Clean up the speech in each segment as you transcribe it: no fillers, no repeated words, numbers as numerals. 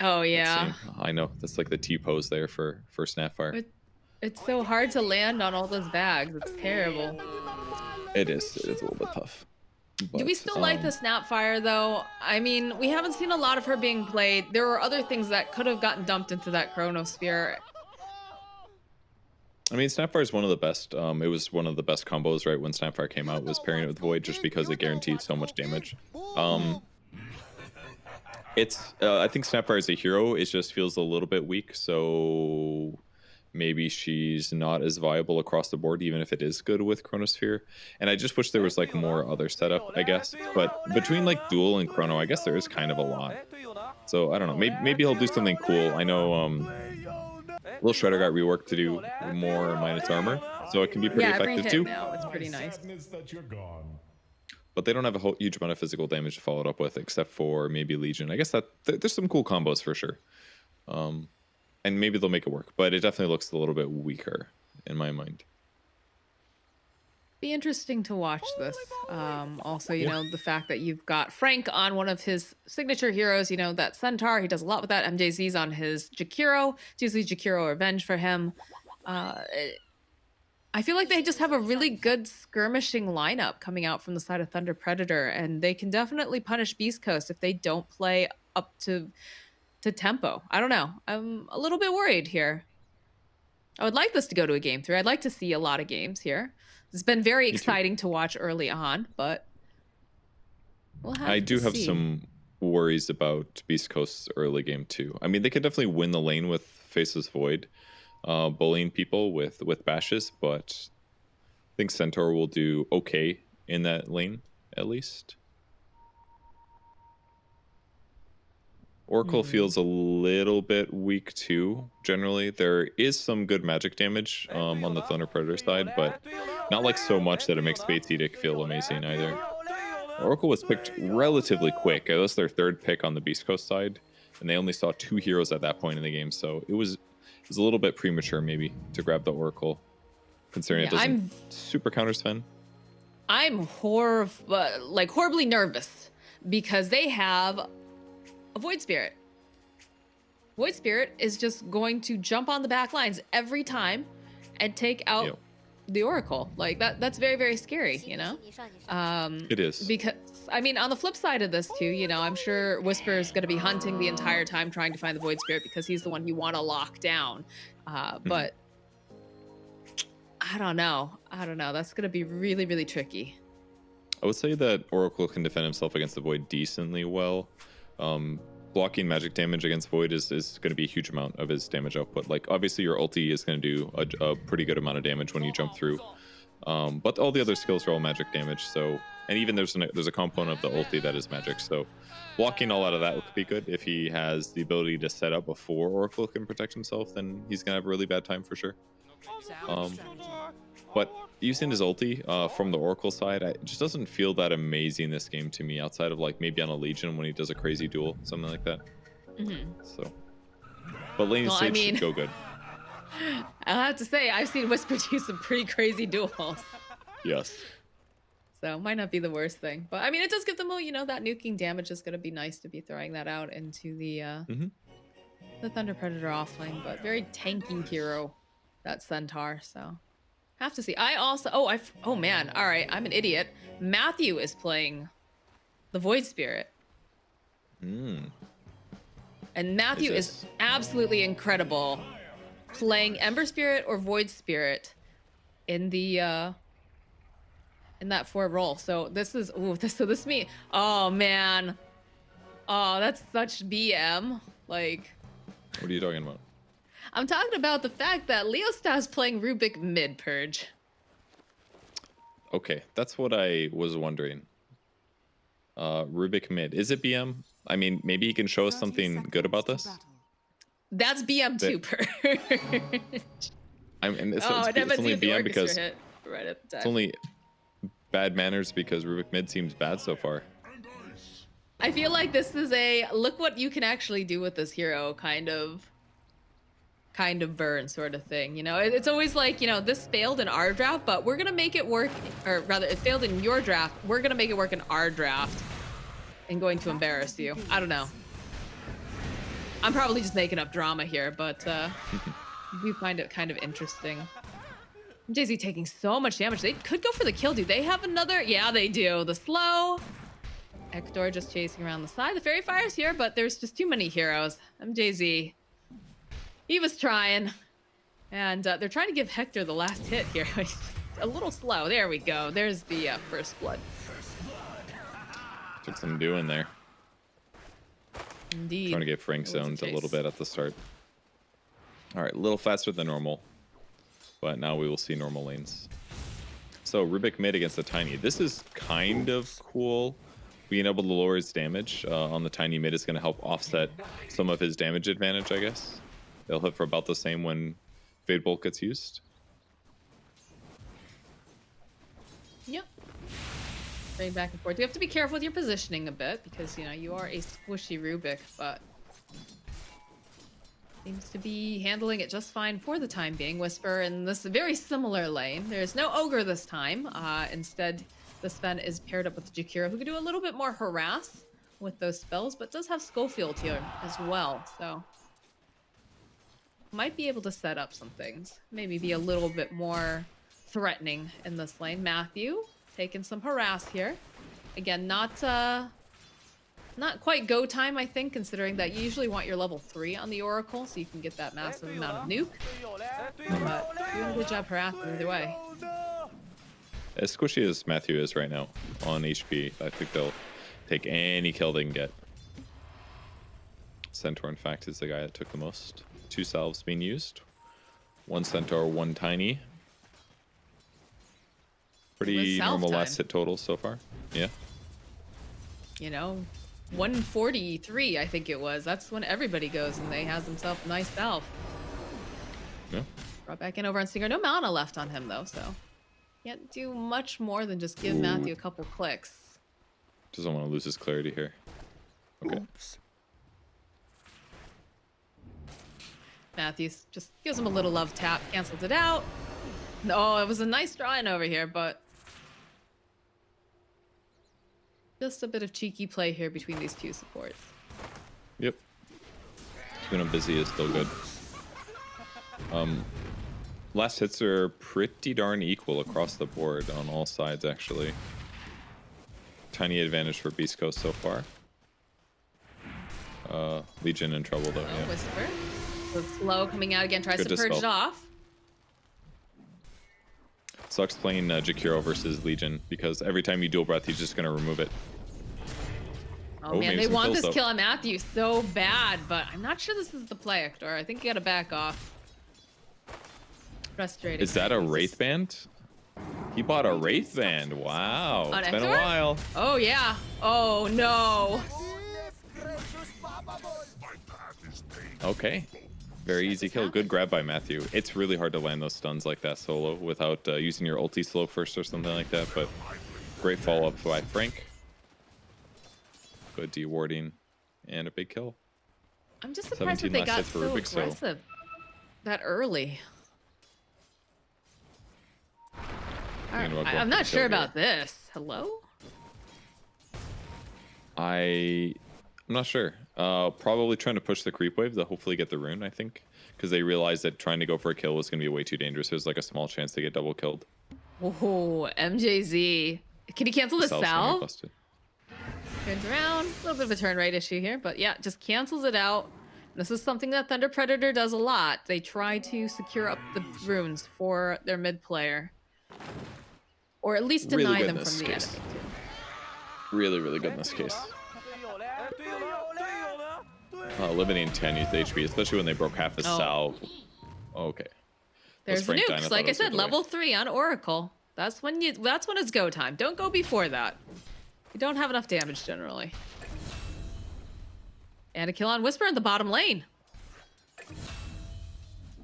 Oh yeah. Insane. I know that's like the T pose there for Snapfire. It's so hard to land on all those bags. It's terrible. It is. It is a little bit tough. Do we But still like the Snapfire though? I mean, we haven't seen a lot of her being played. There were other things that could have gotten dumped into that Chronosphere. I mean, Snapfire is one of the best. It was one of the best combos, right? When Snapfire came out, was pairing it with Void just because it guaranteed so much damage. It's I think Snapfire as a hero, it just feels a little bit weak. So maybe she's not as viable across the board, even if it is good with Chronosphere. And I just wish there was like more other setup, I guess. But between like Duel and Chrono, I guess there is kind of a lot. So I don't know. Maybe he'll do something cool. I know Lil Shredder got reworked to do more minus armor, so it can be pretty Every effective hit too. now it's pretty nice. But they don't have a whole huge amount of physical damage to follow it up with, except for maybe Legion. I guess that there's some cool combos for sure, and maybe they'll make it work. But it definitely looks a little bit weaker in my mind. Be interesting to watch this. Also, you know, the fact that you've got Frank on one of his signature heroes, you know, that Centaur, he does a lot with that. MJZ's on his Jakiro. It's usually Jakiro Revenge for him. I feel like they just have a really good skirmishing lineup coming out from the side of Thunder Predator, and they can definitely punish Beast Coast if they don't play up to tempo. I don't know. I'm a little bit worried here. I would like this to go to a game 3. I'd like to see a lot of games here. It's been very exciting to watch early on, but we'll have I do to have see. some worries about Beast Coast's early game too. I mean, they could definitely win the lane with Faceless Void, bullying people with bashes, but I think Centaur will do okay in that lane at least. Oracle feels a little bit weak too. Generally, there is some good magic damage on the Thunder Predator side, but not like so much that it makes Fate's Edict feel amazing either. Oracle was picked relatively quick. It was their third pick on the Beast Coast side, and they only saw 2 heroes at that point in the game, so it was a little bit premature maybe to grab the Oracle, considering it doesn't super counter Sven. I'm horribly nervous because they have a Void Spirit. Void Spirit is just going to jump on the back lines every time and take out the Oracle. Like that's very, very scary, you know? It is. Because, I mean, on the flip side of this too, you know, I'm sure Whisper is going to be hunting the entire time trying to find the Void Spirit because he's the one you want to lock down. But I don't know. That's going to be really, really tricky. I would say that Oracle can defend himself against the Void decently well. Blocking magic damage against Void is going to be a huge amount of his damage output. Like, obviously, your ulti is going to do a pretty good amount of damage when you jump through. But all the other skills are all magic damage. So, and even there's a component of the ulti that is magic. So, blocking all out of that would be good. If he has the ability to set up before Oracle can protect himself, then he's going to have a really bad time for sure. But using his ulti from the Oracle side, it just doesn't feel that amazing this game to me, outside of like maybe on a Legion when he does a crazy duel, something like that. So, but lane stage should go good. I'll have to say, I've seen Whisper do some pretty crazy duels. Yes. So might not be the worst thing, but I mean, it does give them you know, that nuking damage is going to be nice to be throwing that out into the Thunder Predator offlane, but very tanky hero, that Centaur. So. Have to see. I also oh man, all right, I'm an idiot. Matthew is playing the Void Spirit. And Matthew is absolutely incredible playing Ember Spirit or Void Spirit in the in that 4 role. So this is this me. Oh man. Oh, that's such BM. Like, what are you talking about? I'm talking about the fact that Leosta's playing Rubik mid Purge. Okay, that's what I was wondering. Rubik mid. Is it BM? I mean, maybe he can show us something good about this. That's BM too, Purge. I mean, it's only BM because right at the time. It's only bad manners because Rubik mid seems bad so far. I feel like this is a look what you can actually do with this hero kind of burn sort of thing, you know. It's always like, you know, this failed in our draft, but we're gonna make it work, or rather it failed in your draft, we're gonna make it work in our draft and going to embarrass you. I don't know. I'm probably just making up drama here, but we find it kind of interesting. Jay-Z taking so much damage. They could go for the kill. Do they have another? Yeah, they do. The slow. Ekdor just chasing around the side. The Fairy Fire's here, but there's just too many heroes. MJZ. He was trying. And they're trying to give Hector the last hit here. He's a little slow. There we go. There's the first blood. Took some doing there. Indeed. Trying to get Frank zoned a little bit at the start. All right, a little faster than normal. But now we will see normal lanes. So Rubik mid against the Tiny. This is kind of cool. Being able to lower his damage on the Tiny mid is going to help offset some of his damage advantage, I guess. They'll hit for about the same when Fade Bolt gets used. Yep. Going back and forth. You have to be careful with your positioning a bit because, you know, you are a squishy Rubik, but seems to be handling it just fine for the time being. Whisper in this very similar lane. There's no Ogre this time. Instead, the Sven is paired up with Jakira, who can do a little bit more harass with those spells, but does have Schofield here as well, so might be able to set up some things. Maybe be a little bit more threatening in this lane. Matthew taking some harass here. Again, not quite go time, I think, considering that you usually want your level 3 on the Oracle, so you can get that massive amount of nuke. But doing a good job harassing either way. As squishy as Matthew is right now on HP, I think they'll take any kill they can get. Centaur, in fact, is the guy that took the most. 2 salves being used. 1 Centaur, 1 Tiny. Pretty normal last hit totals so far. Yeah. You know, 143, I think it was. That's when everybody goes and they has himself a nice salve. Yeah. Brought back in over on Stinger. No mana left on him, though, so can't do much more than just give Matthew a couple clicks. Doesn't want to lose his clarity here. Okay. Oops. Matthews just gives him a little love tap, cancels it out. Oh, it was a nice drawing over here, but just a bit of cheeky play here between these two supports. Yep. Keeping him busy is still good. Last hits are pretty darn equal across the board on all sides, actually. Tiny advantage for Beast Coast so far. Legion in trouble, though. Yeah. Whisper. So slow coming out again, tries to purge it off. Sucks playing Jakiro versus Legion because every time you dual breath, he's just going to remove it. Oh man, they want this kill on Matthew so bad, but I'm not sure this is the play, Hector. I think you got to back off. Frustrating. Is that a Wraith Band? He bought a Wraith Band. Wow. It's been a while. Oh yeah. Oh no. Okay. Very easy kill. Good grab by Matthew. It's really hard to land those stuns like that solo without using your ulti slow first or something like that, but great follow-up by Frank. Good dewarding and a big kill. I'm just surprised that they got so aggressive that early. I'm not sure about this. Hello? I'm not sure. Probably trying to push the creep wave to hopefully get the rune, I think. Because they realized that trying to go for a kill was going to be way too dangerous. There's like a small chance to get double killed. Oh, MJZ. Can he cancel the salve? Turns around. A little bit of a turn rate issue here. But yeah, just cancels it out. This is something that Thunder Predator does a lot. They try to secure up the runes for their mid player. Or at least deny them from the enemy. Really, really good in this case. Eliminating 10 youth HP, especially when they broke half his salve. Okay. There's the nukes. Like I said, level 3 on Oracle. That's when it's go time. Don't go before that. You don't have enough damage generally. And a kill on Whisper in the bottom lane.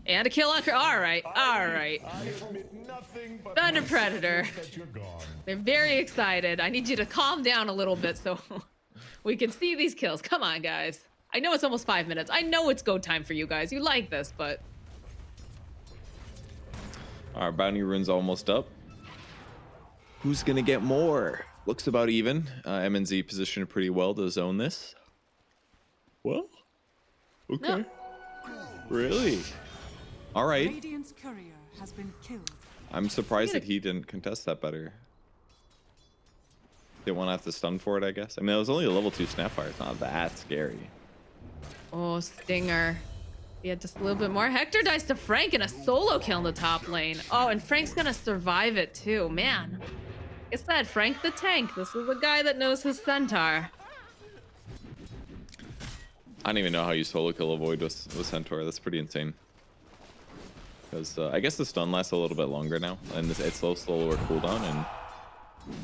And a kill on... Alright, alright. Thunder Predator. They're very excited. I need you to calm down a little bit so we can see these kills. Come on, guys. I know it's almost 5 minutes. I know it's go time for you guys. You like this, but... Our bounty rune's almost up. Who's gonna get more? Looks about even. MNZ positioned pretty well to zone this. Well, No. Okay. Really? All right. Radiant's courier has been killed. I'm surprised that he didn't contest that better. Didn't want to have to stun for it, I guess. I mean, it was only a level 2 Snapfire. It's not that scary. Oh, Stinger. Yeah, just a little bit more. Hector dies to Frank in a solo kill in the top lane. Oh, and Frank's gonna survive it too. Man. It's that Frank the tank. This is the guy that knows his centaur. I don't even know how you solo kill a Void with Centaur. That's pretty insane. Because I guess the stun lasts a little bit longer now. And it's slower cooldown. And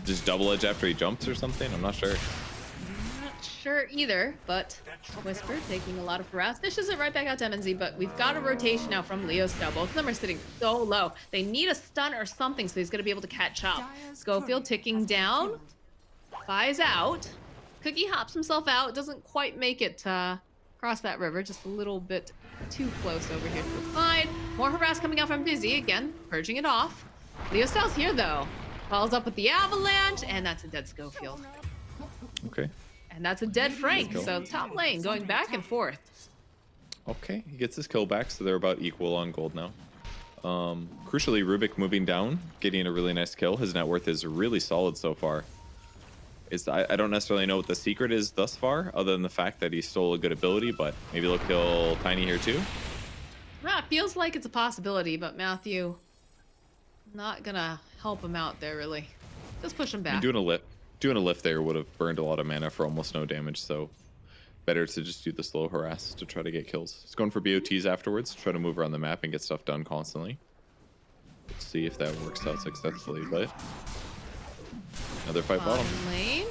just double edge after he jumps or something. I'm not sure. Not sure either, but Whisper taking a lot of harass. Dishes it right back out to MNZ, but we've got a rotation now from Leo's style. Both of them are sitting so low. They need a stun or something so he's going to be able to catch up. Schofield ticking down. Buys out. Cookie hops himself out. Doesn't quite make it across that river. Just a little bit too close over here to the side. More harass coming out from Dizzy. Again, purging it off. Leo style's here, though. Follows up with the avalanche, and that's a dead Schofield. Okay. And that's a dead Frank. So top lane going back and forth. Okay. He gets his kill back, so they're about equal on gold now. Crucially, Rubik moving down, getting a really nice kill. His net worth is really solid so far. I don't necessarily know what the secret is thus far, other than the fact that he stole a good ability, but maybe they'll kill Tiny here too. Yeah, it feels like it's a possibility, but Matthew not gonna help him out there really. Just push him back. I mean, doing a lift there would have burned a lot of mana for almost no damage, so better to just do the slow harass to try to get kills. He's going for BOTs afterwards, try to move around the map and get stuff done constantly. Let's see if that works out successfully, but another fight bottom. Lane.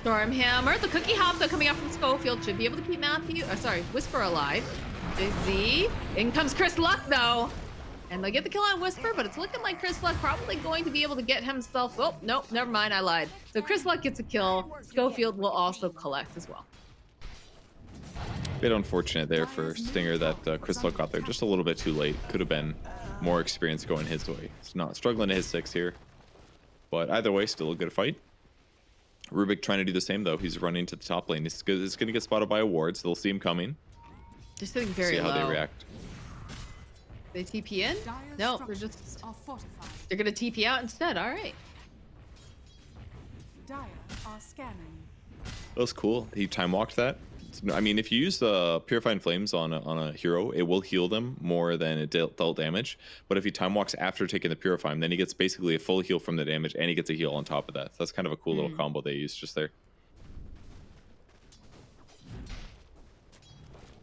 Stormhammer. The cookie hop though coming out from Schofield should be able to keep Whisper alive. Busy. In comes Chris Luck though. And they get the kill on Whisper, but it's looking like Chris Luck probably going to be able to get himself. Oh, nope, never mind, I lied. So Chris Luck gets a kill. Schofield will also collect as well. Bit unfortunate there for Stinger that Chris Luck got there just a little bit too late. Could have been more experience going his way. He's not struggling to hit 6 here. But either way, still a good fight. Rubik trying to do the same, though. He's running to the top lane. He's going to get spotted by a ward, so they'll see him coming. They're sitting very low. See how they react. They TP in? No, they're going to TP out instead. All right. Dire are scanning. That was cool. He time walked that. I mean, if you use the Purifying Flames on a hero, it will heal them more than it dealt damage. But if he time walks after taking the Purifying, then he gets basically a full heal from the damage, and he gets a heal on top of that. So that's kind of a cool little combo they used just there.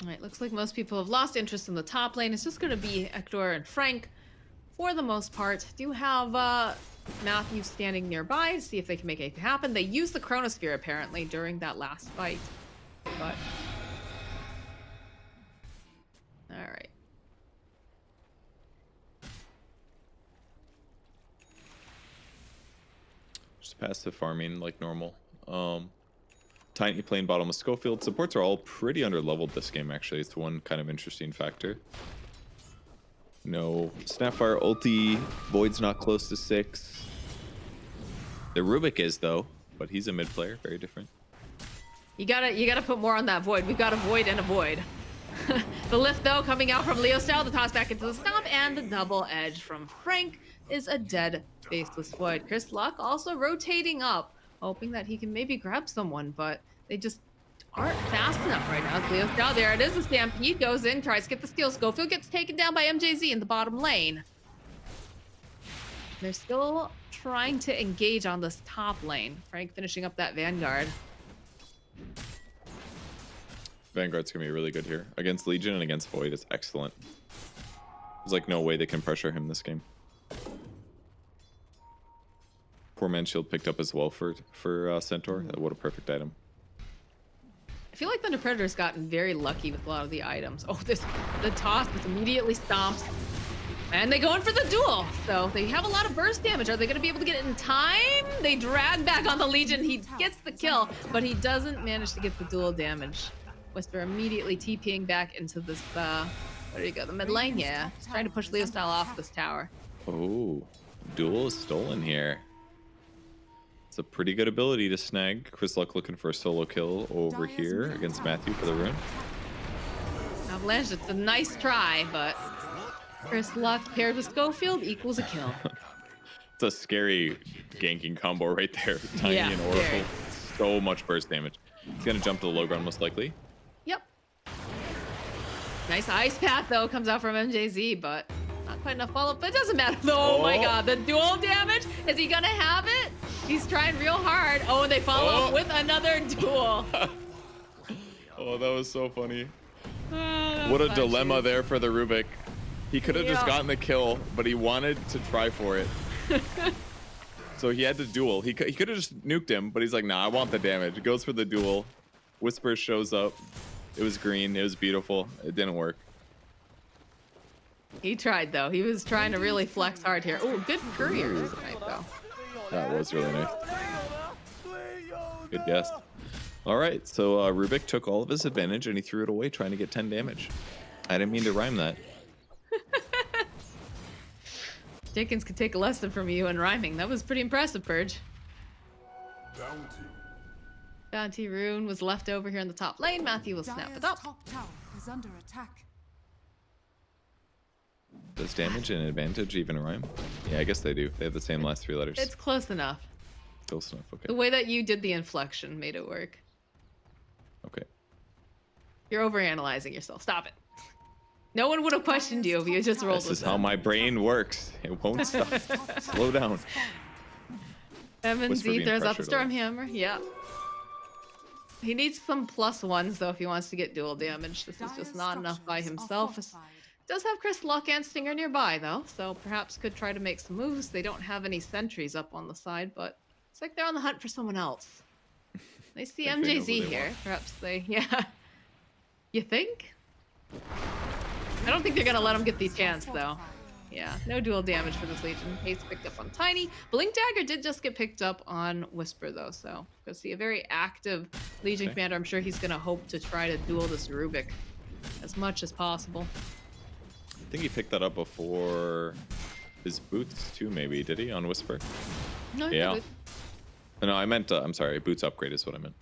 All right, looks like most people have lost interest in the top lane. It's just going to be Hector and Frank for the most part. Do have Matthew standing nearby to see if they can make anything happen. They used the Chronosphere apparently during that last fight. But all right. Just passive farming like normal. Tiny playing bottom with Schofield. Supports are all pretty under-leveled this game, actually. It's one kind of interesting factor. No Snapfire ulti. Void's not close to 6. The Rubik is, though, but he's a mid player. Very different. You gotta put more on that Void. We've got a Void and a Void. The lift, though, coming out from Leo style. The toss back into the stomp, and the double edge from Frank is a dead faceless Void. Chris Luck also rotating up, hoping that he can maybe grab someone, but they just aren't fast enough right now. Leo style, there it is. The Stampede goes in, tries to get the steal. Schofield gets taken down by MJZ in the bottom lane. They're still trying to engage on this top lane. Frank finishing up that Vanguard. Vanguard's gonna be really good here. Against Legion and against Void, it's excellent. There's like no way they can pressure him this game. Poor man shield picked up as well for Centaur. What a perfect item. I feel like Thunder Predator's gotten very lucky with a lot of the items. Oh, the toss just immediately stomps. And they go in for the duel. So they have a lot of burst damage. Are they going to be able to get it in time? They drag back on the Legion. He gets the kill, but he doesn't manage to get the duel damage. Whisper immediately TPing back into this, where do you go? The mid lane? Yeah. He's trying to push Leo style off this tower. Oh, duel is stolen here. It's a pretty good ability to snag. Chris Luck looking for a solo kill over here against Matthew for the rune. Avalanche. It's a nice try, but Chris Luck paired with Schofield equals a kill. It's a scary ganking combo right there. Tiny Yeah, and Oracle. very. So much burst damage. He's gonna jump to the low ground most likely. Yep. Nice ice path though comes out from MJZ, but not quite enough follow-up. But it doesn't matter. Oh my god, the dual damage. Is he gonna have it? He's trying real hard. Oh, and they follow up with another duel. Oh, that was so funny. Oh, What a dilemma there for the Rubik. He could have just gotten the kill, but he wanted to try for it. So he had to duel. He could have just nuked him, but he's like, nah, I want the damage. He goes for the duel. Whisper shows up. It was green. It was beautiful. It didn't work. He tried though. He was trying to really flex hard here. Oh, good courier tonight though. That was really nice. Good guess. All right, so Rubik took all of his advantage and he threw it away trying to get 10 damage. I didn't mean to rhyme that. Jenkins could take a lesson from you in rhyming. That was pretty impressive, Purge. Bounty Rune was left over here in the top lane. Matthew will snap it up. Top tower is under attack. Does damage and advantage even rhyme? Yeah, I guess they do. They have the same last 3 letters. It's close enough. Close enough, okay. The way that you did the inflection made it work. Okay. You're overanalyzing yourself. Stop it. No one would have questioned you if you just rolled This with is how my brain works. It won't stop. Slow down. Evan Whisper Z being throws out the pressured Stormhammer. Yeah. He needs some +1s though if he wants to get dual damage. This is just not enough by himself. Does have Chris Luck and Stinger nearby though, so perhaps could try to make some moves. They don't have any sentries up on the side, but it's like they're on the hunt for someone else. They see Think they know who MJZ they here. want. Perhaps they, yeah. You think? I don't think they're gonna let him get the chance though. Yeah, no dual damage for this Legion. Haste picked up on Tiny. Blink Dagger did just get picked up on Whisper though, so go see a very active Legion commander. I'm sure he's gonna hope to try to duel this Rubik as much as possible. I think he picked that up before his boots too, maybe. Did he on Whisper? No, Yeah. good. No, I meant, I'm sorry, boots upgrade is what I meant.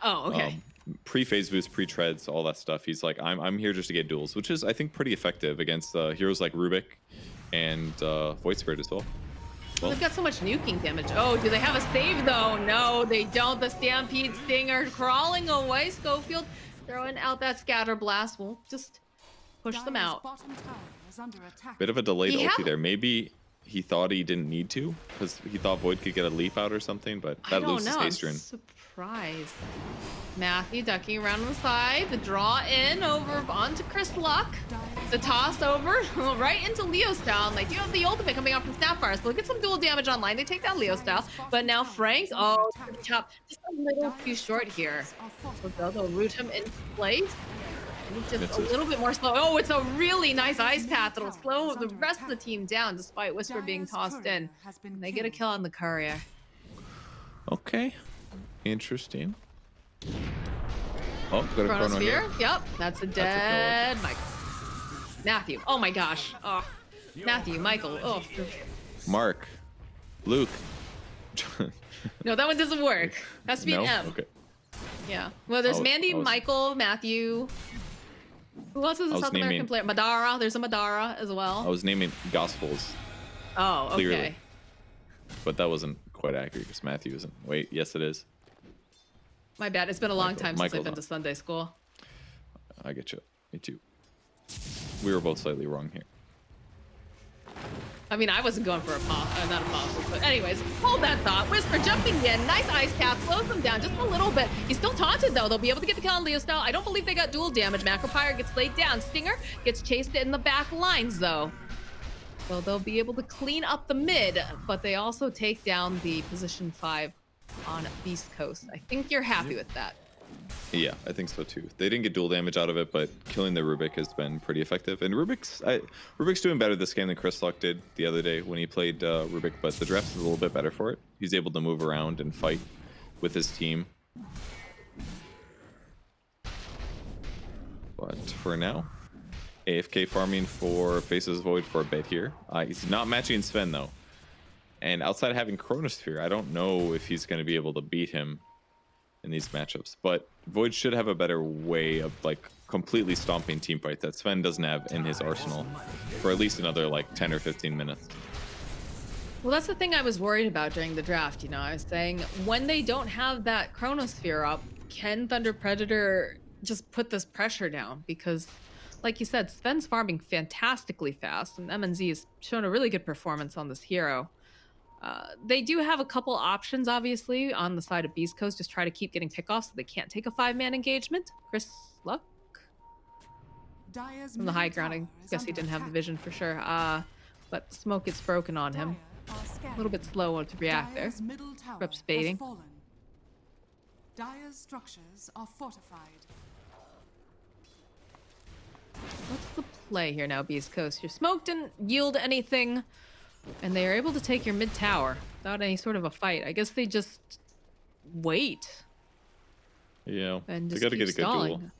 Oh, okay. Pre-phase boost, pre-treads, all that stuff. He's like, I'm here just to get duels, which is, I think, pretty effective against heroes like Rubik and Void Spirit as well. Well, they've got so much nuking damage. Oh, do they have a save though? No, they don't. The Stampede Stinger crawling away. Schofield throwing out that Scatter Blast. We'll just push them out. Bit of a delayed He ulti had- there. Maybe he thought he didn't need to because he thought Void could get a leap out or something, but I that don't loses know. I'm haste rune. surprised. Matthew ducking around on the side. The draw in over onto Chris Luck. The toss over right into Leo style. And they do have the ultimate coming out from Snapfire. So they'll get some dual damage online. They take down Leo style. But now Frank, oh, top, just a little too short here. So they'll root him into place. He's just a little bit more slow. Oh, it's a really nice ice path that'll slow the rest of the team down despite Whisper being tossed in. And they get a kill on the courier. Okay. Interesting. Oh, got a chrono here. Chronosphere. Yep, that's a dead Michael. Matthew. Oh my gosh. Oh, Matthew, Michael. Oh. Mark. Luke. No, that one doesn't work. Has to be No? an M. Okay. Yeah. Well, there's I was- Mandy, I was- Michael, Matthew. Who else is a was South American naming- player? Madara. There's a Madara as well. I was naming Gospels, Oh, okay. clearly. but that wasn't quite accurate because Matthew isn't. Wait, yes, it is. My bad. It's been a long Michael- time since Michael's I've been on. to Sunday school. I get you. Me too. We were both slightly wrong here. I mean, I wasn't going for not apostle, but anyways, hold that thought. Whisper jumping in, nice ice path, slows them down just a little bit. He's still taunted though. They'll be able to get the kill on Leo style. I don't believe they got dual damage. Macropyre gets laid down. Stinger gets chased in the back lines though. So they'll be able to clean up the mid, but they also take down the position 5 on Beast Coast. I think you're happy with that. Yeah, I think so too. They didn't get dual damage out of it, but killing the Rubik has been pretty effective. And Rubik's doing better this game than Chris Luck did the other day when he played Rubik, but the draft is a little bit better for it. He's able to move around and fight with his team. But for now, AFK farming for Faces Void for a bit here. He's not matching Sven though. And outside of having Chronosphere, I don't know if he's going to be able to beat him in these matchups. But Void should have a better way of like completely stomping team fight that Sven doesn't have in his arsenal for at least another like 10 or 15 minutes. Well, that's the thing I was worried about during the draft. You know, I was saying when they don't have that Chronosphere up, can Thunder Predator just put this pressure down? Because, like you said, Sven's farming fantastically fast, and MNZ has shown a really good performance on this hero. They do have a couple options, obviously, on the side of Beast Coast. Just try to keep getting pickoffs so they can't take a 5-man engagement. Chris Luck from the high ground. I guess he didn't have the vision for sure. But smoke gets broken on him. A little bit slow to react there. Reps baiting. Dire's structures are fortified. What's the play here now, Beast Coast? Your smoke didn't yield anything, and they are able to take your mid tower without any sort of a fight. I guess they just wait. Yeah, And they just got to keep get a good stalling. duel.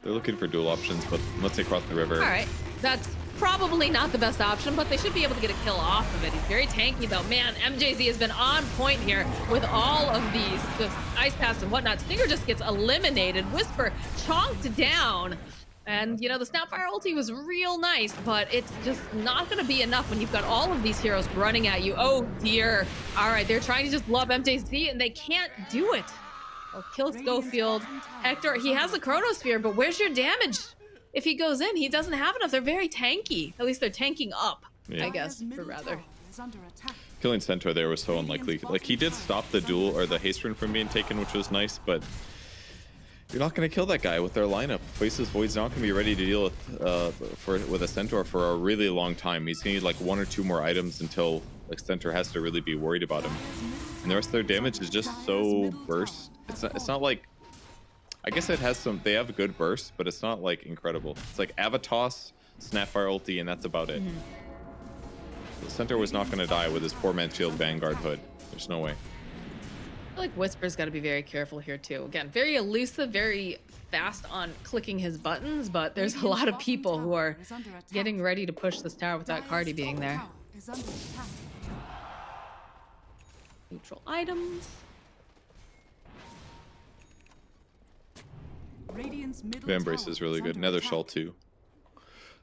They're looking for dual options, but once they cross the river, All right, that's probably not the best option, but they should be able to get a kill off of it. He's very tanky, though. Man, MJZ has been on point here with all of these just ice paths and whatnot. Stinger just gets eliminated. Whisper chonked down. And, you know, the Snapfire ulti was real nice, but it's just not going to be enough when you've got all of these heroes running at you. Oh, dear. All right, they're trying to just love MJZ, and they can't do it. Oh, kill Schofield. Hector, he has a Chronosphere, but where's your damage? If he goes in, he doesn't have enough. They're very tanky. At least they're tanking up, Yeah. I guess, for rather. killing Centaur there was so unlikely. Like, he did stop the duel or the haste rune from being taken, which was nice, but you're not going to kill that guy with their lineup. Faceless Void's not going to be ready to deal with a Centaur for a really long time. He's going to need like 1 or 2 more items until like Centaur has to really be worried about him. And the rest of their damage is just so burst. It's not like, I guess it has some, they have a good burst, but it's not like incredible. It's like Avatos, Snapfire ulti, and that's about it. The Centaur was not going to die with his poor man's shield Vanguard hood. There's no way. I feel like Whisper's got to be very careful here too. Again, very elusive, very fast on clicking his buttons, but there's a lot of people who are getting ready to push this tower without Cardi being there. Neutral items. Vambrace is really good. Nether Shell too.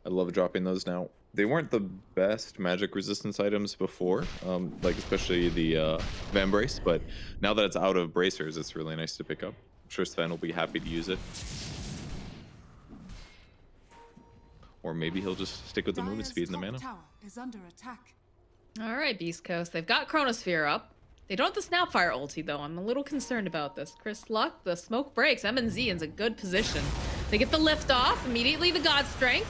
I love dropping those now. They weren't the best magic resistance items before, like especially the Vambrace, but now that it's out of bracers, it's really nice to pick up. I'm sure Sven will be happy to use it. Or maybe he'll just stick with the movement speed and the mana. All right, Beast Coast. They've got Chronosphere up. They don't have the Snapfire ulti, though. I'm a little concerned about this. Chris Luck, the smoke breaks. MNZ is a good position. They get the lift off. Immediately the God Strength.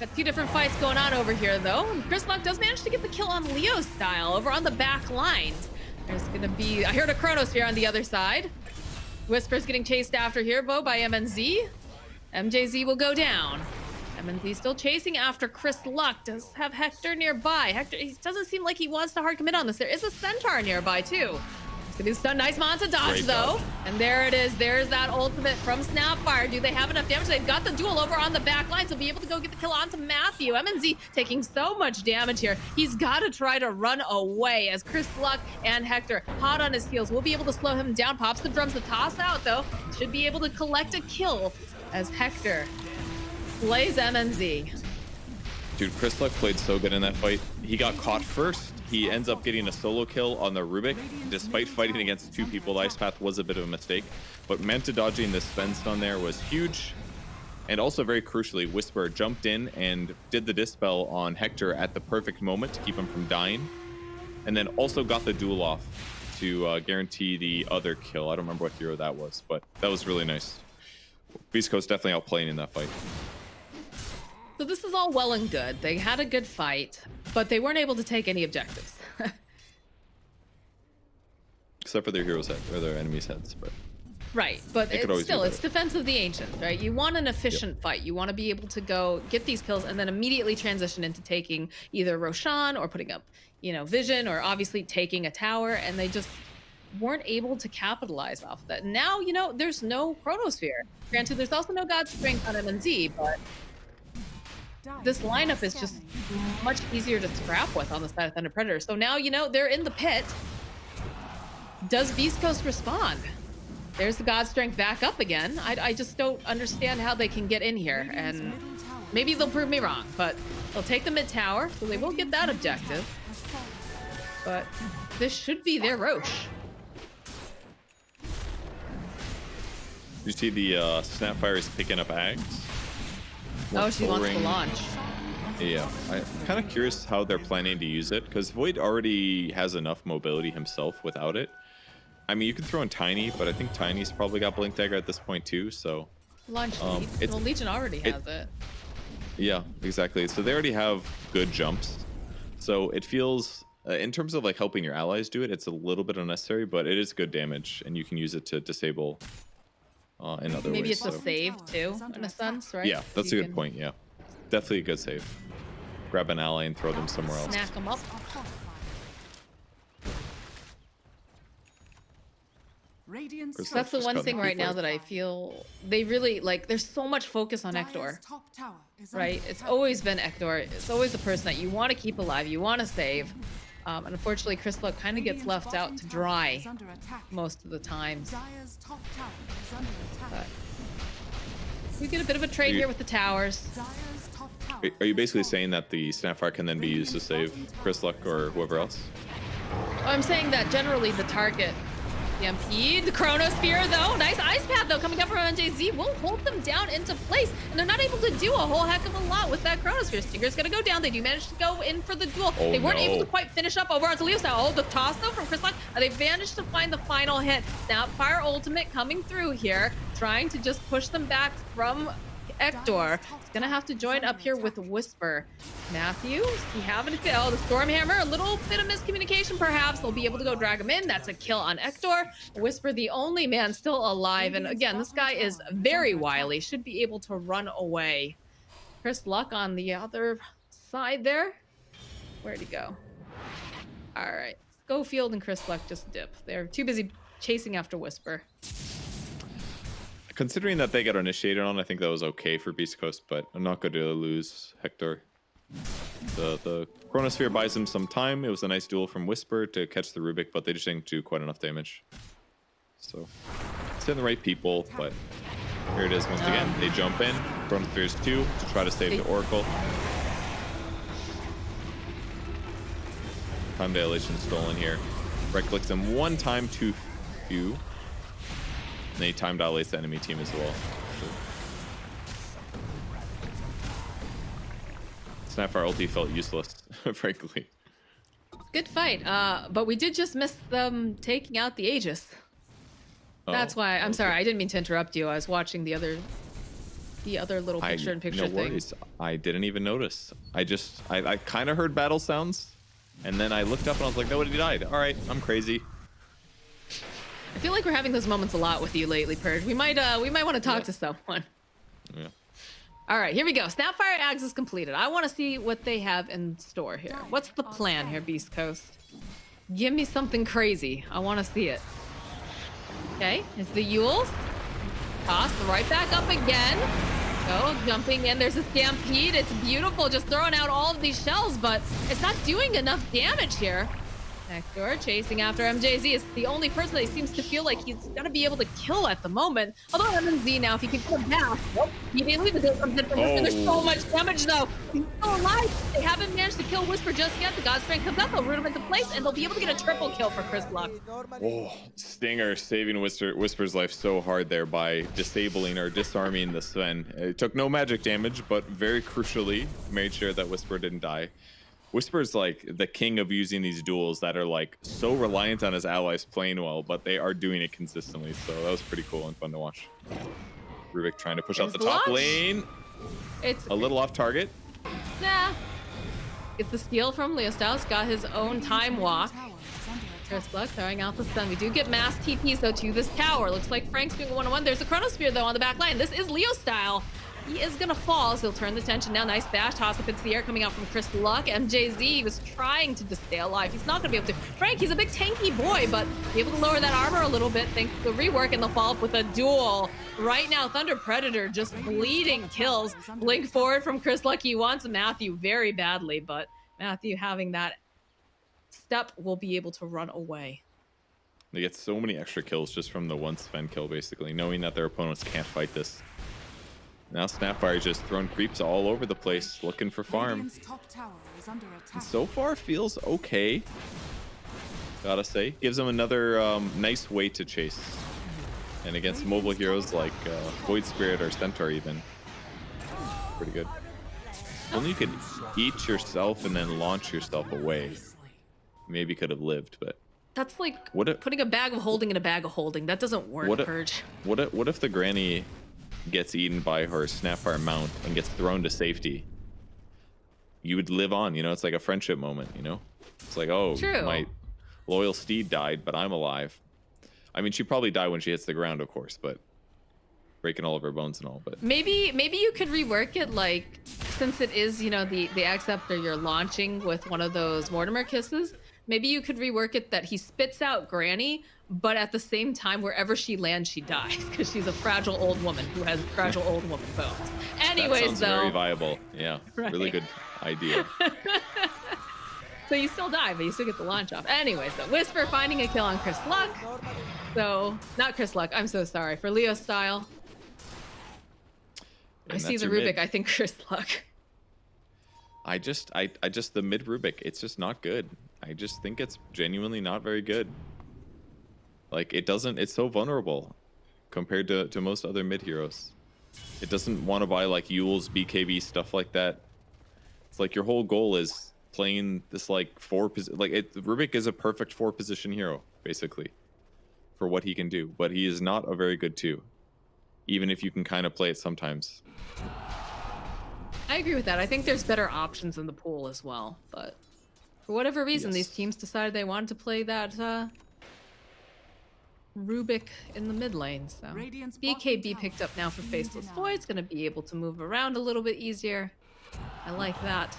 Got 2 different fights going on over here, though. And Chris Luck does manage to get the kill on Leo style over on the back lines. There's going to be... I heard a Chronosphere on the other side. Whisper's getting chased after here, Bo, by MNZ. MJZ will go down. MNZ still chasing after Chris Luck. Does have Hector nearby. Hector, he doesn't seem like he wants to hard commit on this. There is a Centaur nearby, too. It's gonna be stun. Nice Manta dodge, Great though. dodge. And there it is. There's that ultimate from Snapfire. Do they have enough damage? They've got the duel over on the back line, so be able to go get the kill onto Matthew. MNZ taking so much damage here. He's got to try to run away as Chris Luck and Hector hot on his heels. We'll be able to slow him down. Pops the drums to toss out, though. Should be able to collect a kill as Hector plays MNZ. Dude, Chris Luck played so good in that fight. He got caught first. He ends up getting a solo kill on the Rubik. Despite fighting against 2 people, the Ice Path was a bit of a mistake. But Manta dodging the Sven stun there was huge. And also very crucially, Whisper jumped in and did the Dispel on Hector at the perfect moment to keep him from dying. And then also got the duel off to guarantee the other kill. I don't remember what hero that was, but that was really nice. Beast Coast definitely outplaying in that fight. So this is all well and good. They had a good fight, but they weren't able to take any objectives. Except for their heroes' head or their enemies' heads, but Right, but It could always it's still, be it's better. Defense of the Ancient, right? You want an efficient fight. You want to be able to go get these kills and then immediately transition into taking either Roshan or putting up, you know, Vision, or obviously taking a tower, and they just weren't able to capitalize off of that. Now, you know, there's no Chronosphere. Granted, there's also no God Strength on MNZ, but this lineup is just much easier to scrap with on the side of Thunder Predator. So now, you know, they're in the pit. Does Beast Coast respond? There's the God Strength back up again. I just don't understand how they can get in here. And maybe they'll prove me wrong, but they'll take the mid tower, so they will get that objective. But this should be their Roche. You see the Snapfire is picking up Ags. Oh, she wants to launch. Yeah, I'm kind of curious how they're planning to use it, because Void already has enough mobility himself without it. I mean, you can throw in Tiny, but I think Tiny's probably got Blink Dagger at this point too, so... Launch Legion. Well, Legion already has it. Yeah, exactly. So they already have good jumps. So it feels, in terms of like helping your allies do it, it's a little bit unnecessary, but it is good damage, and you can use it to disable in other ways. Maybe it's a save too, in a sense, right? Yeah, that's a good point, yeah. Definitely a good save. Grab an ally and throw them somewhere else. Snack them up. That's the one thing right now that I feel they really like. There's so much focus on Ektor, right? It's always been Ektor. It's always the person that you want to keep alive, you want to save. And unfortunately, Crystal kind of gets left out to dry most of the times. But we get a bit of a trade here with the towers. Are you basically saying that the Snapfire can then be used to save Chris Luck or whoever else? I'm saying that generally the target, the MP, the Chronosphere though, nice Ice Path though coming up from NJZ will hold them down into place, and they're not able to do a whole heck of a lot with that Chronosphere. Stinger's gonna go down. They do manage to go in for the duel. Oh, they weren't able to quite finish up over onto Leo style. Oh, the toss though from Chris Luck. They managed to find the final hit. Snapfire ultimate coming through here, trying to just push them back from Ektor. He's gonna have to join up here with Whisper. Matthew, he having a kill. The Stormhammer, a little bit of miscommunication perhaps. They'll be able to go drag him in. That's a kill on Ektor. Whisper, the only man still alive. And again, this guy is very wily. Should be able to run away. Chris Luck on the other side there. Where'd he go? All right. Schofield and Chris Luck just dip. They're too busy chasing after Whisper. Considering that they got initiated on, I think that was okay for Beast Coast, but I'm not going to lose Hector. The Chronosphere buys him some time. It was a nice duel from Whisper to catch the Rubik, but they just didn't do quite enough damage. So it's in the right people, but here it is once again. They jump in. Chronosphere's 2 to try to save the Oracle. Time dilation stolen here. Right clicks him one time too few. And he time dilates the enemy team as well. Snapfire ulti felt useless, frankly. Good fight, but we did just miss them taking out the Aegis. That's why I'm sorry. I didn't mean to interrupt you. I was watching the other little picture-in-picture thing. No worries. I didn't even notice. I kind of heard battle sounds, and then I looked up and I was like, nobody died. All right, I'm crazy. I feel like we're having those moments a lot with you lately, Purge. We might want to talk to someone. Yeah. All right, here we go. Snapfire Ags is completed. I want to see what they have in store here. What's the plan here, Beast Coast? Give me something crazy. I want to see it. Okay, it's the Yules. Toss right back up again. Go, jumping in. There's a Stampede. It's beautiful, just throwing out all of these shells, but it's not doing enough damage here. Ektor chasing after MJZ is the only person that he seems to feel like he's gonna be able to kill at the moment. Although MZ now, if he can come back, immediately the goal comes in from Whisper. There's so much damage though. He's still alive. They haven't managed to kill Whisper just yet. The God Strength comes out, they'll root him into place, and they'll be able to get a triple kill for Chris Luck. Oh, Stinger saving Whisper's life so hard there by disabling or disarming the Sven. It took no magic damage, but very crucially made sure that Whisper didn't die. Whisper's like the king of using these duels that are like so reliant on his allies playing well, but they are doing it consistently. So that was pretty cool and fun to watch. Rubik trying to push out the top lane. It's a little off target. Nah. Get the steal from Leo Styles. Got his own time walk. Chris Luck throwing out the stun. We do get mass TPs though to this tower. Looks like Frank's doing a one-on-one. There's a Chronosphere though on the back line. This is Leo style. He is gonna fall, so he'll turn the tension now. Nice bash toss up into the air coming out from Chris Luck. MJZ was trying to just stay alive. He's not gonna be able to. Frank, he's a big tanky boy, but be able to lower that armor a little bit thanks to the rework, and they'll follow up with a duel. Right now, Thunder Predator just bleeding kills. Blink forward from Chris Luck. He wants Matthew very badly, but Matthew having that step will be able to run away. They get so many extra kills just from the one Sven kill, basically, knowing that their opponents can't fight this. Now Snapfire just throwing creeps all over the place, looking for farm. Radiant's top tower is under attack. And so far feels okay. Gotta say, gives them another nice way to chase. And against mobile heroes like Void Spirit or Centaur even, pretty good. Only you could eat yourself and then launch yourself away. Maybe could have lived, but That's like putting a bag of holding in a bag of holding. That doesn't work, Purge. What if the granny gets eaten by her Snapfire mount and gets thrown to safety? You would live on, you know? It's like a friendship moment, you know? It's like, oh, True. my loyal steed died, but I'm alive. I mean, she'd probably die when she hits the ground, of course, but breaking all of her bones and all. But maybe you could rework it, like, since it is, you know, the Acceptor you're launching with one of those Mortimer kisses. Maybe you could rework it that he spits out Granny, but at the same time, wherever she lands, she dies because she's a fragile old woman who has fragile old woman bones. Anyways, that sounds though, very viable. Yeah, right. Really good idea. So you still die, but you still get the launch off. Anyways, though, Whisper finding a kill on Chris Luck. So, not Chris Luck, I'm so sorry. For Leo Style. And I see the your Rubik, mid. I think Chris Luck. I just the mid Rubik, it's just not good. I just think it's genuinely not very good. Like it's so vulnerable compared to most other mid heroes. It doesn't want to buy like Yule's BKB stuff like that. It's like your whole goal is playing this like Rubik is a perfect 4 position hero basically for what he can do, but he is not a very good 2, even if you can kind of play it sometimes. I agree with that. I think there's better options in the pool as well, but for whatever reason, these teams decided they wanted to play that Rubik in the mid lane. So Radiant's BKB bottom picked up now for tower Faceless denied. Void's gonna be able to move around a little bit easier. I like that.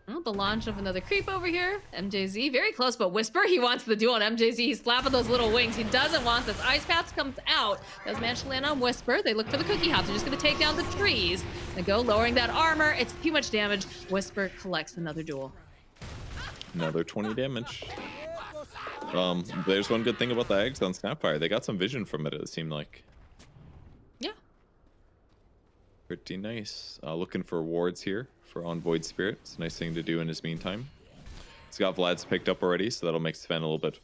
Oh, the launch of another creep over here. MJZ, very close, but Whisper, he wants the duel on MJZ. He's flapping those little wings. He doesn't want this. Ice Path comes out. Does manage to land on Whisper. They look for the cookie hops. They're just going to take down the trees. They go, lowering that armor. It's too much damage. Whisper collects another duel. Another 20 damage. There's one good thing about the eggs on Snapfire. They got some vision from it seemed like. Yeah. Pretty nice. Looking for wards here for on Void Spirit. It's a nice thing to do in his meantime. He's got Vlad's picked up already, so that'll make Sven a little bit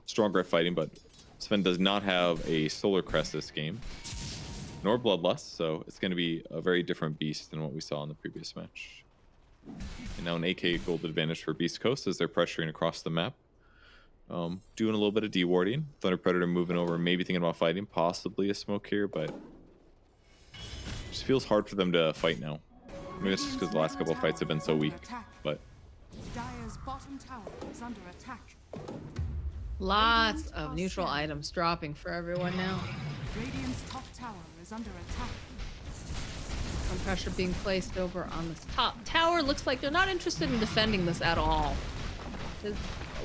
stronger at fighting, but Sven does not have a Solar Crest this game, nor Bloodlust, so it's going to be a very different beast than what we saw in the previous match. And now an AK gold advantage for Beast Coast as they're pressuring across the map. Doing a little bit of dewarding. Thunder Predator moving over, maybe thinking about fighting, possibly a smoke here, but just feels hard for them to fight now. Maybe it's just because the last couple of fights have been so weak, but Dire's bottom tower is under attack. Lots of neutral items dropping for everyone now. Radiant's top tower is under attack. Some pressure being placed over on this top tower. Looks like they're not interested in defending this at all. It's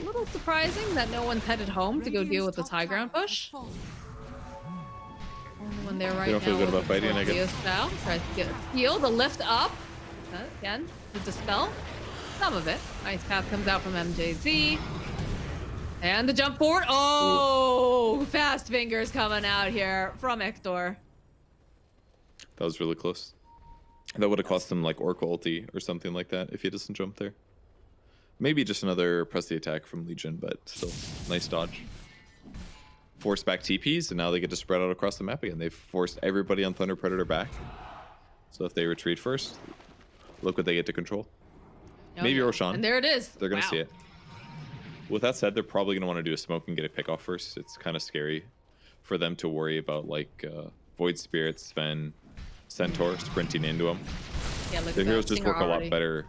a little surprising that no one's headed home to go deal with this high ground push. Only one there right They now. don't feel good with about the fighting, I guess. Leo style. Tries to get a steal, the lift up. Again, to dispel some of it. Ice Path comes out from MJZ. And the jump forward. Oh, ooh. Fast fingers coming out here from Ector. that was really close. That would have cost him like Oracle ulti or something like that if he doesn't jump there. Maybe just another press the attack from Legion, but still, nice dodge. Force back TPs, and now they get to spread out across the map again. They've forced everybody on Thunder Predator back. So if they retreat first, look what they get to control. Oh, Maybe yeah. Roshan. And there it is. They're going to Wow. see it. With that said, they're probably going to want to do a smoke and get a pick off first. It's kind of scary for them to worry about like Void Spirit, Sven, Centaur sprinting into them. Yeah, look The at heroes that. just Stinger work a lot already. better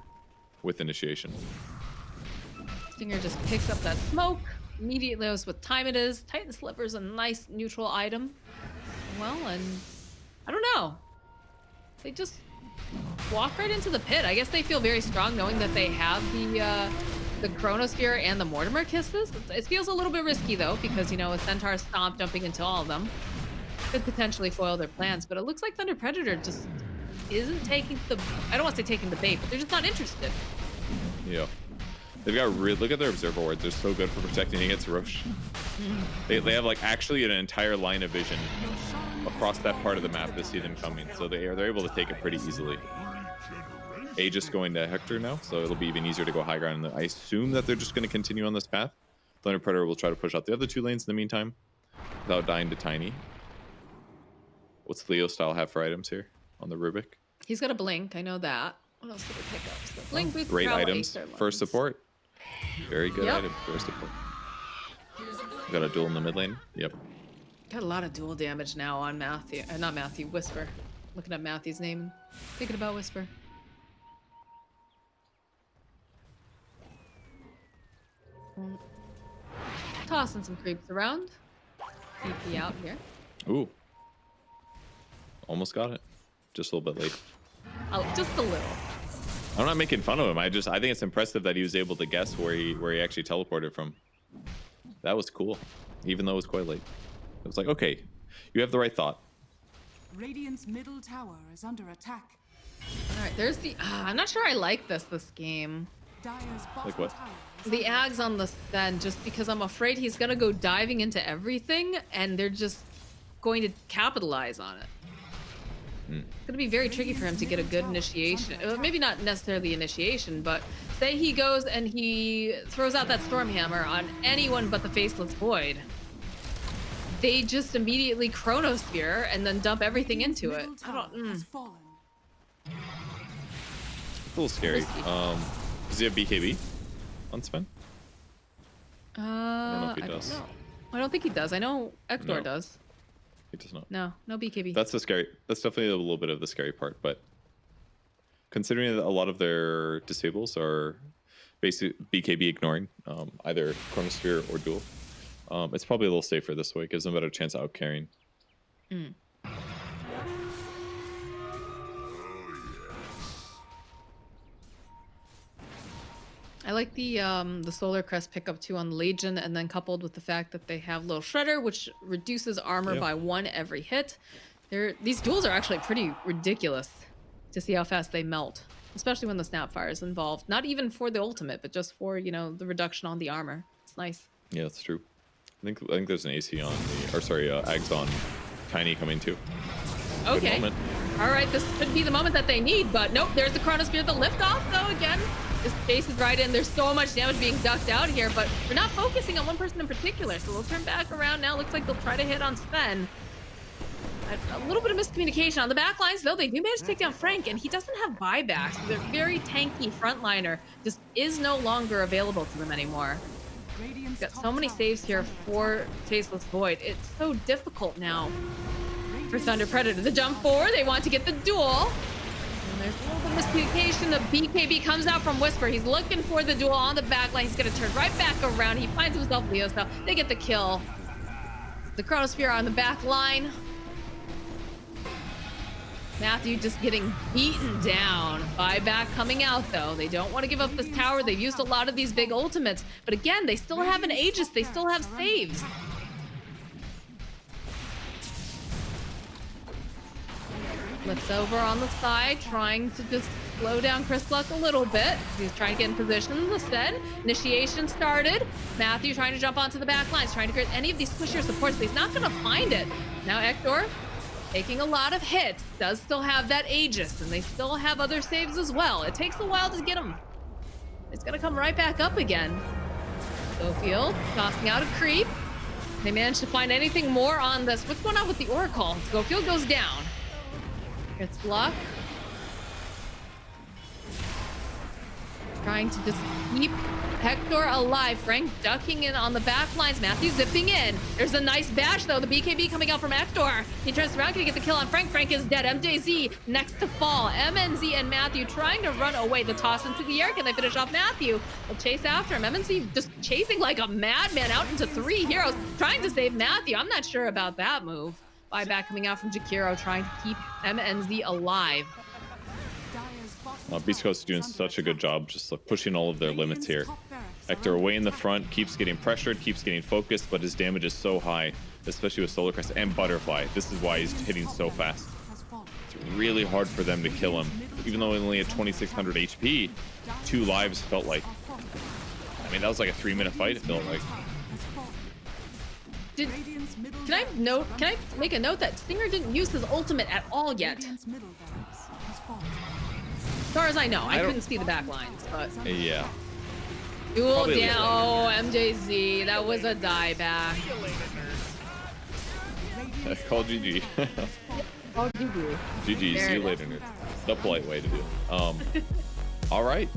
with initiation. Stinger just picks up that smoke. Immediately knows what time it is. Titan Slipper's a nice neutral item. Well, and I don't know. They just walk right into the pit. I guess they feel very strong knowing that they have the Chronosphere and the Mortimer kisses. It feels a little bit risky though, because you know, with Centaur Stomp jumping into all of them could potentially foil their plans. But it looks like Thunder Predator just isn't taking the, I don't want to say taking the bait, but they're just not interested. Yeah. They've got look at their observer wards. They're so good for protecting against Roche. They have like actually an entire line of vision across that part of the map to see them coming, so they're able to take it pretty easily. Aegis going to Hector now, so it'll be even easier to go high ground. I assume that they're just going to continue on this path. Thunder Predator will try to push out the other 2 lanes in the meantime without dying to Tiny. What's Leo style have for items here on the Rubik? He's got a blink. I know that. What else did we pick up? So blink, boost, great prowl, items for support. Very good item for support. Got a duel in the mid lane. Yep. Got a lot of dual damage now on Matthew. Not Matthew, Whisper. Looking up Matthew's name. Thinking about Whisper. Tossing some creeps around. TP out here. Ooh. Almost got it. Just a little bit late. Oh, just a little. I'm not making fun of him. I think it's impressive that he was able to guess where he actually teleported from. That was cool, even though it was quite late. It was like, okay, you have the right thought. Radiant's middle tower is under attack. All right, there's the. I'm not sure I like this game. Dyer's bottom Like what? tower is The under Ags on the Sten, just because I'm afraid he's gonna go diving into everything, and they're just going to capitalize on it. It's gonna be very tricky for him to get a good initiation. Maybe not necessarily initiation, but say he goes and he throws out that Stormhammer on anyone but the Faceless Void. They just immediately Chronosphere and then dump everything into it. middle I tower don't. has fallen. A little scary. Does he have BKB on Sven? I know if he does. don't know. I don't think he does. I know Ektor No. does. He does not. No BKB. That's definitely a little bit of the scary part, but considering that a lot of their disables are basically BKB ignoring either Chronosphere or Duel, it's probably a little safer this way. Gives them a better chance of out carrying. I like the Solar Crest pickup too on Legion, and then coupled with the fact that they have Little Shredder, which reduces armor by 1 every hit. These duels are actually pretty ridiculous to see how fast they melt, especially when the Snapfire is involved. Not even for the ultimate, but just for the reduction on the armor. It's nice. Yeah, that's true. I think there's an AC on Ags on Tiny coming too. Good Okay. moment. All right, this could be the moment that they need, but nope. There's the Chronosphere, the lift off though again. This base is right in. There's so much damage being ducked out here, but we're not focusing on one person in particular. So we'll turn back around now. Looks like they'll try to hit on Sven. A little bit of miscommunication on the back lines, though. They do manage to take down Frank, and he doesn't have buybacks. So their very tanky frontliner just is no longer available to them anymore. Radiant's Got top so many tower saves is here under for attack. Faceless Void. It's so difficult now for Radiant's Thunder Predator. The jump forward, they want to get the duel. And there's a little bit of miscommunication. The BKB comes out from Whisper. He's looking for the duel on the back line. He's going to turn right back around. He finds himself Leo style. They get the kill. The Chronosphere on the back line. Matthew just getting beaten down. Buyback coming out, though. They don't want to give up this tower. They've used a lot of these big ultimates. But again, they still have an Aegis. They still have saves. Flips over on the side, trying to just slow down Chris Luck a little bit. He's trying to get in position instead. Initiation started. Matthew trying to jump onto the back lines, trying to get any of these squishier supports, but he's not going to find it. Now Ektor taking a lot of hits, does still have that Aegis, and they still have other saves as well. It takes a while to get him. It's going to come right back up again. Schofield tossing out a creep. They managed to find anything more on this. What's going on with the Oracle? Schofield goes down. It's Luck. Trying to just keep Hector alive. Frank ducking in on the back lines. Matthew zipping in. There's a nice bash, though. The BKB coming out from Hector. He turns around, gonna get the kill on Frank. Frank is dead. MJZ next to fall. MNZ and Matthew trying to run away. The toss into the air. Can they finish off Matthew? They'll chase after him. MNZ just chasing like a madman out into 3 heroes, trying to save Matthew. I'm not sure about that move. Buyback coming out from Jakiro, trying to keep MNZ alive. Dyer's bottom Beast tower Coast is doing under such a good attack. job, just like pushing all of their limits here. Radiant's top barracks are Hector under away in the attack. front, keeps getting pressured, keeps getting focused, but his damage is so high, especially with Solar Crest and Butterfly. This is why he's hitting so fast. Has fallen. It's really hard for them to kill him. Even though he only had 2600 HP, 2 lives felt like. Are falling. I mean, that was like a 3-minute fight, it felt like. Can I make a note that Stinger didn't use his ultimate at all yet? As far as I know, I couldn't see the back lines, but Yeah. duel down. Oh, MJZ, that was a dieback. That's called GG. Oh, GG. GG, see you later, nerds. The polite way to do it. All right.